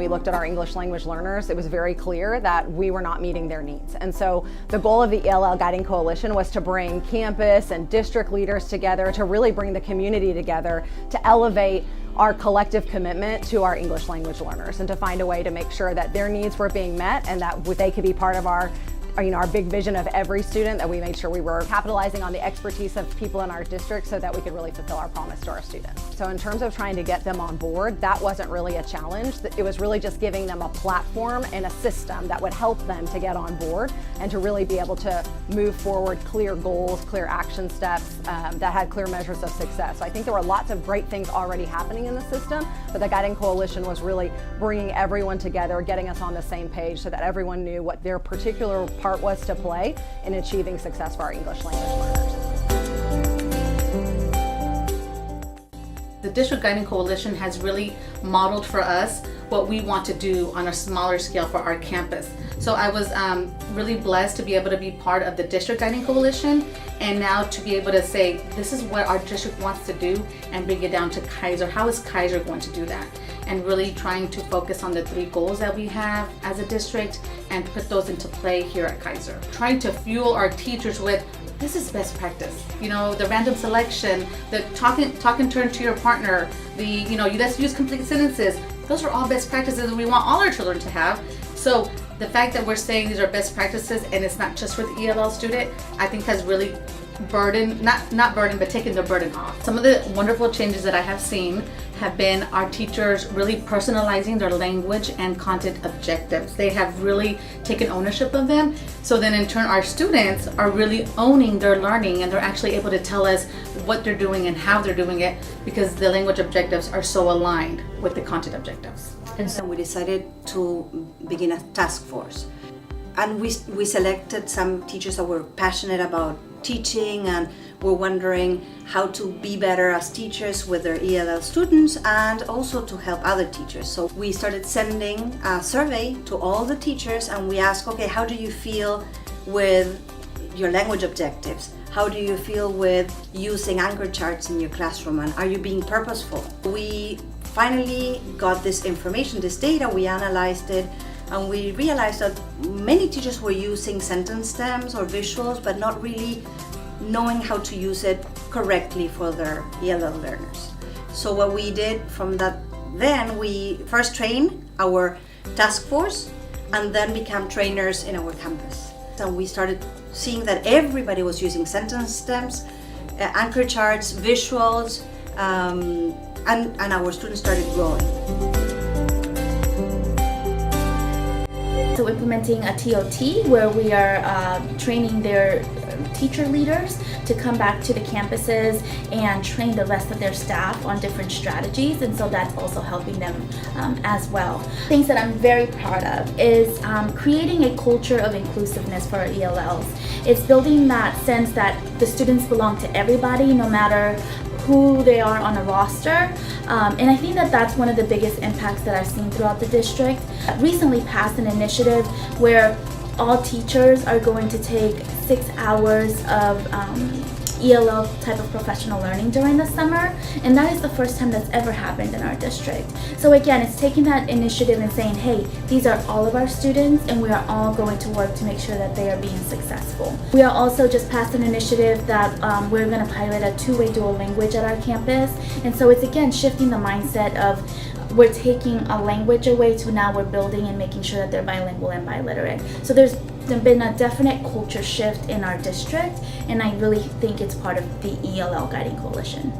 We looked at our English language learners. It was very clear that we were not meeting their needs. And so the goal of the ELL Guiding Coalition was to bring campus and district leaders together to really bring the community together to elevate our collective commitment to our English language learners and to find a way to make sure that their needs were being met and that they could be part of our big vision of every student, that we made sure we were capitalizing on the expertise of people in our district so that we could really fulfill our promise to our students. So in terms of trying to get them on board, that wasn't really a challenge. It was really just giving them a platform and a system that would help them to get on board and to really be able to move forward clear goals, clear action steps that had clear measures of success. So I think there were lots of great things already happening in the system, but the Guiding Coalition was really bringing everyone together, getting us on the same page so that everyone knew what their particular part was to play in achieving success for our English language learners. The District Guiding Coalition has really modeled for us what we want to do on a smaller scale for our campus. So I was really blessed to be able to be part of the District Guiding Coalition, and now to be able to say, this is what our district wants to do, and bring it down to Kaiser. How is Kaiser going to do that? And really trying to focus on the 3 goals that we have as a district and put those into play here at Kaiser. Trying to fuel our teachers with, this is best practice. The random selection, the talk and turn to your partner, let's use complete sentences. Those are all best practices that we want all our children to have. So the fact that we're saying these are best practices and it's not just for the ELL student, I think has really taken the burden off. Some of the wonderful changes that I have seen have been our teachers really personalizing their language and content objectives. They have really taken ownership of them. So then in turn, our students are really owning their learning, and they're actually able to tell us what they're doing and how they're doing it, because the language objectives are so aligned with the content objectives. And so we decided to begin a task force. And we selected some teachers that were passionate about teaching and were wondering how to be better as teachers with their ELL students and also to help other teachers. So we started sending a survey to all the teachers, and we asked, okay, how do you feel with your language objectives? How do you feel with using anchor charts in your classroom, and are you being purposeful? We finally got this information, this data, we analyzed it, and we realized that many teachers were using sentence stems or visuals, but not really knowing how to use it correctly for their ELL learners. So what we did from that, then we first trained our task force and then became trainers in our campus. And we started seeing that everybody was using sentence stems, anchor charts, visuals, and our students started growing. So implementing a TOT where we are training their teacher leaders to come back to the campuses and train the rest of their staff on different strategies, and so that's also helping them as well. Things that I'm very proud of is creating a culture of inclusiveness for our ELLs. It's building that sense that the students belong to everybody, no matter who they are on a roster, and I think that that's one of the biggest impacts that I've seen throughout the district. Recently passed an initiative where all teachers are going to take 6 hours of ELL type of professional learning during the summer, and that is the first time that's ever happened in our district. So again, it's taking that initiative and saying, hey, these are all of our students and we are all going to work to make sure that they are being successful. We are also just passed an initiative that we're going to pilot a 2-way dual language at our campus, and so it's again shifting the mindset of we're taking a language away to now we're building and making sure that they're bilingual and biliterate. So there's been a definite culture shift in our district, and I really think it's part of the ELL Guiding Coalition.